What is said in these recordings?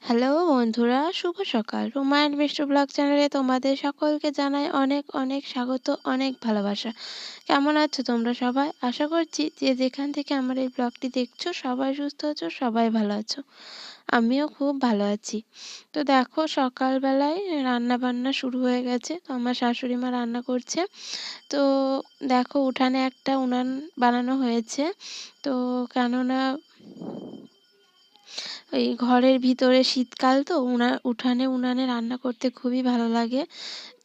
Hello বন্ধুরা, শুভ সকাল। Ruma and Mishtu blog চ্যানেলে তোমাদের সকলকে জানাই অনেক অনেক স্বাগত, অনেক ভালোবাসা। কেমন আছো তোমরা সবাই? আশা করছি যে যেখান থেকে আমার এই ব্লগটি দেখছো সবাই সুস্থ আছো, সবাই ভালো আছো। আমিও খুব ভালো আছি। তো দেখো, সকালবেলায় রান্না বান্না শুরু হয়ে গেছে। তো আমার শাশুড়ি মা রান্না করছে। তো দেখো, উঠানে একটা উনান বানানো হয়েছে। তো কেননা ওই ঘরের ভিতরে শীতকাল, তো উঠানে রান্না করতে খুবই ভালো লাগে।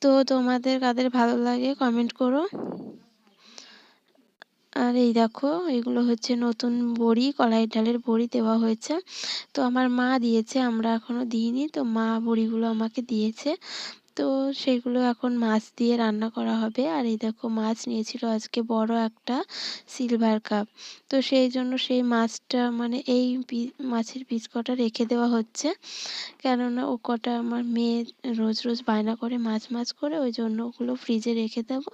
তো তোমাদের কাদের ভালো লাগে কমেন্ট করো। আর এই দেখো, এগুলো হচ্ছে নতুন বড়ি, কলাই ডালের বড়ি দেওয়া হয়েছে। তো আমার মা দিয়েছে, আমরা এখনো দিইনি। তো মা বড়িগুলো আমাকে দিয়েছে। তো সেগুলো এখন মাছ দিয়ে রান্না করা হবে। আর এই দেখো, মাছ নিয়েছিল আজকে বড় একটা সিলভার কাপ। তো সেই জন্য সেই মাছটা মানে এই মাছের পিস কটা রেখে দেওয়া হচ্ছে। কেননা ও কটা আমার মেয়ে রোজ রোজ বায়না করে মাছ মাছ করে, ওই জন্য ওগুলো ফ্রিজে রেখে দেবো।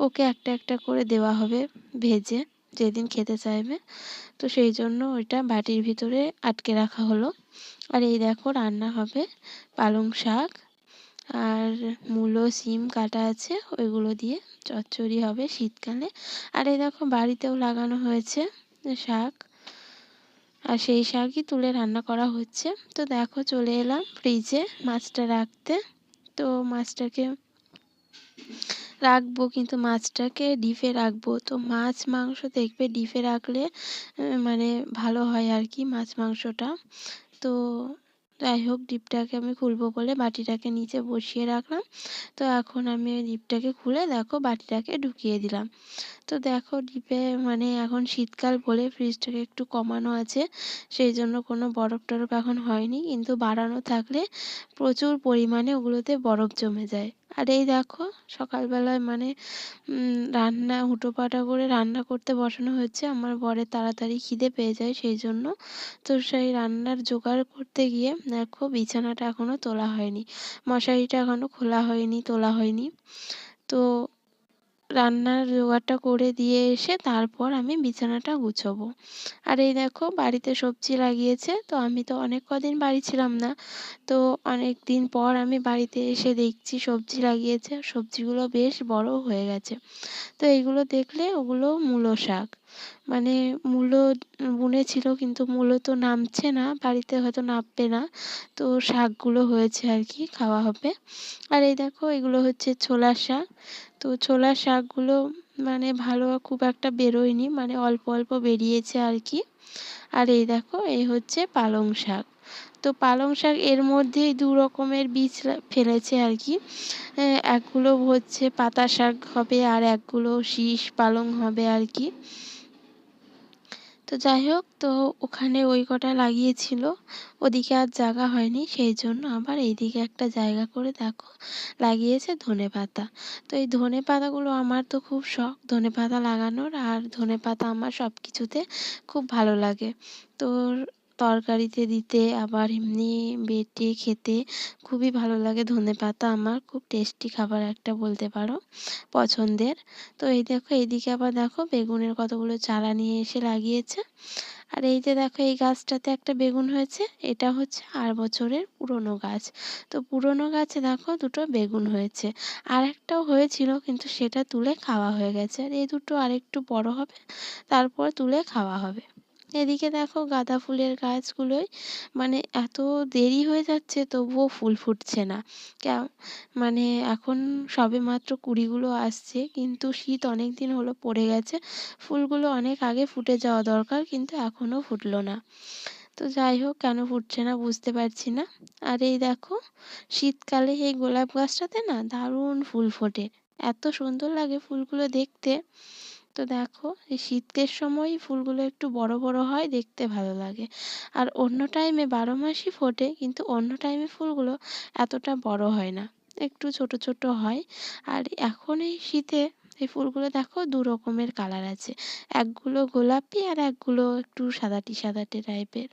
ওকে একটা একটা করে দেওয়া হবে ভেজে, যেদিন খেতে চাইবে। তো সেই জন্য ওইটা বাটির ভিতরে আটকে রাখা হলো। আর এই দেখো, রান্না হবে পালং শাক আর মূলো সিম কাটা আছে, ওইগুলো দিয়ে চচ্চড়ি হবে শীতকালে। আর এই দেখো, বাড়িতেও লাগানো হয়েছে শাক, আর সেই শাকই তুলে রান্না করা হচ্ছে। তো দেখো, চলে এলাম ফ্রিজে মাছটা রাখতে। তো মাছটাকে রাখবো, কিন্তু মাছটাকে ডিপে রাখবো। তো মাছ মাংস দেখবে ডিপে রাখলে মানে ভালো হয় আর কি, মাছ মাংসটা। তো যাই হোক, ডিপটাকে আমি খুলবো বলে বাটিটাকে নিচে বসিয়ে রাখলাম। তো এখন আমি ওই ডিপটাকে খুলে দেখো বাটিটাকে ঢুকিয়ে দিলাম। তো দেখো, ডিপে মানে এখন শীতকাল বলে ফ্রিজটাকে একটু কমানো আছে, সেই জন্য কোনো বরফ টরফ এখন হয়নি, কিন্তু বাড়ানো থাকলে প্রচুর পরিমাণে ওগুলোতে বরফ জমে যায়। আর এই দেখো, সকালবেলায় মানে রান্না হুটোপাটা করে রান্না করতে বসানো হচ্ছে। আমার বরের তাড়াতাড়ি খিদে পেয়ে যায় সেই জন্য। তো সেই রান্নার জোগাড় করতে গিয়ে দেখো, বিছানাটা এখনো তোলা হয়নি, মশারিটা এখনো খোলা হয়নি, তোলা হয়নি। তো রান্নার জোগাড়টা করে দিয়ে এসে তারপর আমি বিছানাটা গুছোবো। আর এই দেখো, বাড়িতে সবজি লাগিয়েছে। তো আমি তো অনেক কদিন বাড়ি ছিলাম না। তো অনেক দিন পর আমি বাড়িতে এসে দেখছি সবজি লাগিয়েছে, সবজিগুলো বেশ বড় হয়ে গেছে। তো এইগুলো দেখলে ওগুলো মূলো শাক, মানে মূলো বুনেছিল, কিন্তু মূলো তো নামছে না, বাড়িতে হয়তো নামবে না। তো শাকগুলো হয়েছে আর কি, খাওয়া হবে। আর এই দেখো, এগুলো হচ্ছে ছোলার শাক। তো ছোলার শাকগুলো মানে ভালো খুব একটা বেরোয়নি, মানে অল্প অল্প বেরিয়েছে আর কি। আর এই দেখো, এই হচ্ছে পালং শাক। তো পালং শাক এর মধ্যেই দু রকমের বীজ ফেলেছে আর কি। একগুলো হচ্ছে পাতা শাক হবে, আর একগুলো শীষ পালং হবে আর কি। তো যাই হোক, তো ওখানে ওই কটা লাগিয়েছিল, ওদিকে আর জায়গা হয়নি, সেই জন্য আবার এইদিকে একটা জায়গা করে দেখো লাগিয়েছে ধনেপাতা। তো এই ধনেপাতাগুলো আমার তো খুব শখ ধনেপাতা লাগানোর, আর ধনেপাতা আমার সব কিছুতে খুব ভালো লাগে। তো তরকারিতে দিতে, আবার এমনি বেটে খেতে খুবই ভালো লাগে। ধনেপাতা আমার খুব টেস্টি খাবার একটা বলতে পারো, পছন্দের। তো এই দেখো, এইদিকে আবার দেখো বেগুনের কতগুলো চারা নিয়ে এসে লাগিয়েছে। আর এই যে দেখো, এই গাছটাতে একটা বেগুন হয়েছে, এটা হচ্ছে 8 বছরের পুরনো গাছ। তো পুরনো গাছে দেখো দুটো বেগুন হয়েছে। আর একটাও হয়েছিল, কিন্তু সেটা তুলে খাওয়া হয়ে গেছে। আর এই দুটো আরেকটু বড় হবে, তারপর তুলে খাওয়া হবে। এদিকে দেখো, গাঁদা ফুলের গাছগুলোই মানে এত দেরি হয়ে যাচ্ছে তবুও ফুল ফুটছে না। মানে এখন সবে মাত্র কুঁড়িগুলো আসছে, কিন্তু শীত অনেক দিন হলো পড়ে গেছে, ফুলগুলো অনেক আগে ফুটে যাওয়া দরকার, কিন্তু এখনো ফুটলো না। তো যাই হোক, কেন ফুটছে না বুঝতে পারছি না। আর এই দেখো, শীতকালে এই গোলাপ গাছটাতে না দারুণ ফুল ফোটে, এত সুন্দর লাগে ফুলগুলো দেখতে। তো দেখো, এই শীতের সময় ফুলগুলো একটু বড় বড় হয়, দেখতে ভালো লাগে। আর অন্য টাইমে 12 মাসই ফোটে, কিন্তু অন্য টাইমে ফুলগুলো এতটা বড় হয় না, একটু ছোট ছোট হয়। আর এখন এই শীতে এই ফুলগুলো দেখো দু রকমের কালার আছে, একগুলো গোলাপি আর একগুলো একটু সাদাটে সাদাটে টাইপের।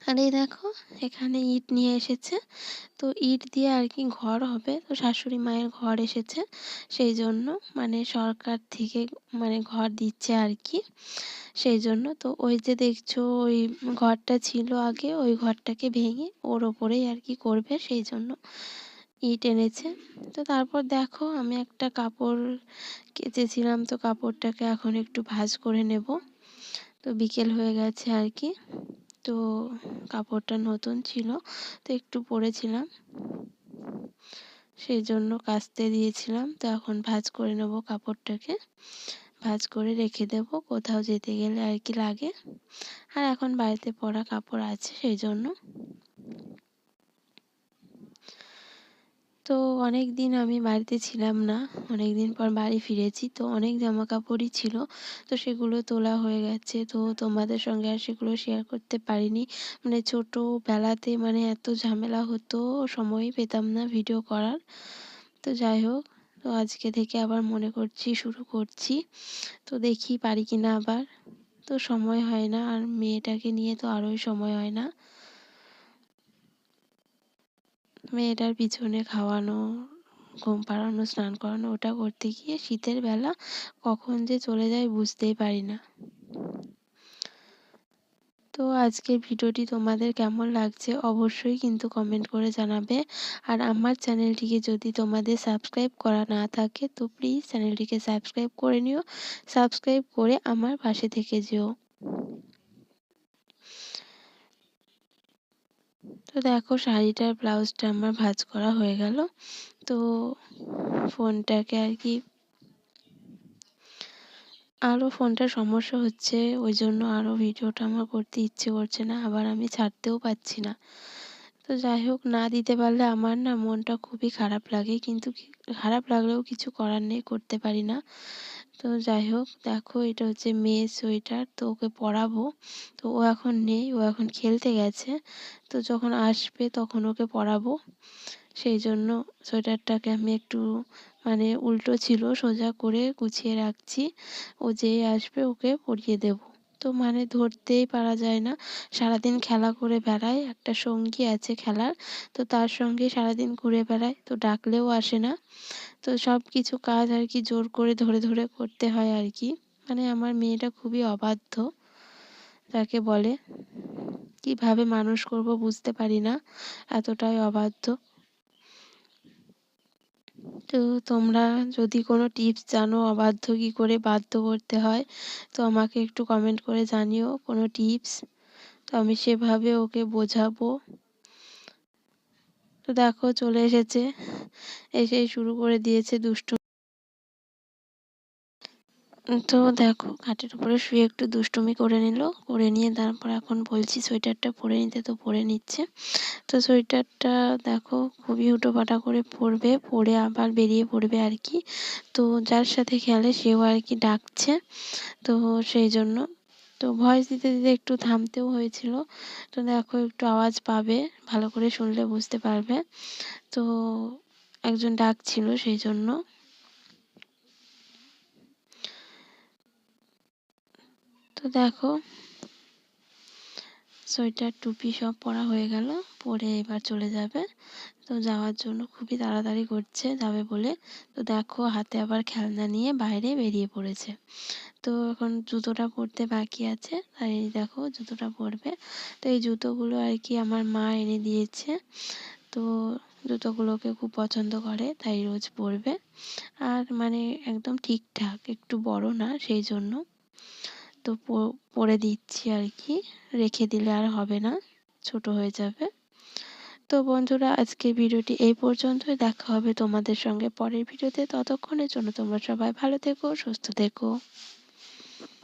আর এই দেখো এখানে ইট নিয়ে এসেছে, তো ইট দিয়ে আর কি ঘর হবে, তো শাশুড়ি মায়ের ঘর এসেছে সেই জন্য, মানে সরকার থেকে মানে ঘর দিচ্ছে আর কি, সেই জন্য। তো ওই যে দেখছো ওই ঘরটা ছিল আগে, ওই ঘরটাকে ভেঙে ওর ওপরেই আর কি করবে, সেই জন্য ইট এনেছে। তো তারপর দেখো আমি একটা কাপড় কেচেছিলাম, তো কাপড়টাকে এখন একটু ভাঁজ করে নেব। তো বিকেল হয়ে গেছে আর কি, তো কাপড়টা নতুন ছিল তো একটু পরেছিলাম, সেই জন্য কাচতে দিয়েছিলাম। তো এখন ভাঁজ করে নেব কাপড়টাকে, ভাঁজ করে রেখে দেব, কোথাও যেতে গেলে আর কি লাগে। আর এখন বাড়িতে পরা কাপড় আছে সেই জন্য। তো অনেক দিন আমি বাড়িতে ছিলাম না, অনেক দিন পর বাড়ি ফিরেছি, তো অনেক জামা কাপড়ই ছিল, তো সেগুলো তোলা হয়ে গেছে। তো তোমাদের সঙ্গে আর সেগুলো শেয়ার করতে পারিনি, মানে ছোটোবেলাতে মানে এত ঝামেলা হতো, সময়ই পেতাম না ভিডিও করার। তো যাই হোক, তো আজকে থেকে আবার মনে করছি শুরু করছি, তো দেখি পারি কি না আবার। তো সময় হয় না, আর মেয়েটাকে নিয়ে তো আরোই সময় হয় না, মেয়েটার পিছনে খাওয়ানো, ঘুম পাড়ানো, স্নান করানো, ওটা করতে গিয়ে শীতের বেলা কখন যে চলে যায় বুঝতেই পারি না। তো আজকের ভিডিওটি তোমাদের কেমন লাগছে অবশ্যই কিন্তু কমেন্ট করে জানাবে। আর আমার চ্যানেলটিকে যদি তোমাদের সাবস্ক্রাইব করা না থাকে তো প্লিজ চ্যানেলটিকে সাবস্ক্রাইব করে নিও, সাবস্ক্রাইব করে আমার পাশে থেকে যেও। তো দেখো শাড়িটার ব্লাউজটা আমার ভাঁজ করা হয়ে গেল। তো ফোনটাকে আর কি আরও ফোনটার সমস্যা হচ্ছে, ওই জন্য আরও ভিডিওটা আমার করতে ইচ্ছে করছে না, আবার আমি ছাড়তেও পারছি না। তো যাই হোক, না দিতে পারলে আমার না মনটা খুবই খারাপ লাগে, কিন্তু খারাপ লাগলেও কিছু করার নেই, করতে পারি না। তো যাই হোক, দেখো এটা হচ্ছে মেয়ের সোয়েটার, তো ওকে পরাবো। তো ও এখন নেই, ও এখন খেলতে গেছে, তো যখন আসবে তখন ওকে পরাবো। সেই জন্য সোয়েটারটাকে আমি একটু মানে উল্টো ছিল, সোজা করে গুছিয়ে রাখছি, ও যেই আসবে ওকে পরিয়ে দেব। তো মানে ধরতেই পারা যায় না, সারাদিন খেলা করে বেড়ায়, একটা সঙ্গী আছে খেলার, তো তার সঙ্গে সারাদিন ঘুরে বেড়ায়, তো ডাকলেও আসে না। তো সব কিছু কাজ আর কি জোর করে ধরে ধরে করতে হয় আর কি, মানে আমার মেয়েটা খুবই অবাধ্য তাকে বলে, কিভাবে মানুষ করব বুঝতে পারি না, এতটাই অবাধ্য। তো তোমরা যদি কোনো টিপস জানো অবাধ্য কী করে বাধ্য করতে হয়, তো আমাকে একটু কমেন্ট করে জানিও কোনো টিপস, তো আমি সেভাবে ওকে বোঝাবো। তো দেখো চলে এসেছে, এসেই শুরু করে দিয়েছে দুষ্টু। তো দেখো খাটের উপরে শুয়ে একটু দুষ্টুমি করে নিল, করে নিয়ে তারপর এখন বলছি সোয়েটারটা পরে নিতে, তো পরে নিচ্ছে। তো সোয়েটারটা দেখো খুবই হুটোপাটা করে পরবে, পরে আবার বেরিয়ে পড়বে আর কি। তো যার সাথে খেলে সেও আর কি ডাকছে, তো সেই জন্য তো ভয়েস দিতে দিতে একটু থামতেও হয়েছিল। তো দেখো একটু আওয়াজ পাবে, ভালো করে শুনলে বুঝতে পারবে। তো একজন ডাকছিল সেই জন্য। তো দেখো সোয়েটার টুপি সব পরা হয়ে গেল, পরে এবার চলে যাবে। তো যাওয়ার জন্য খুবই তাড়াতাড়ি করছে যাবে বলে। তো দেখো হাতে আবার খেলনা নিয়ে বাইরে বেরিয়ে পড়েছে। তো এখন জুতোটা পরতে বাকি আছে, তাই দেখো জুতোটা পরবে। তো এই জুতোগুলো আর কি আমার মা এনে দিয়েছে, তো জুতোগুলোকে খুব পছন্দ করে তাই রোজ পরবে। আর মানে একদম ঠিকঠাক, একটু বড় না সেই জন্য। তো পরে দিচ্ছি আর কি, রেখে দিলে আর হবে না, ছোট হয়ে যাবে। তো বন্ধুরা আজকের ভিডিওটি এই পর্যন্তই, দেখা হবে তোমাদের সঙ্গে পরের ভিডিওতে, ততক্ষণের জন্য তোমরা সবাই ভালো থেকো, সুস্থ থেকো।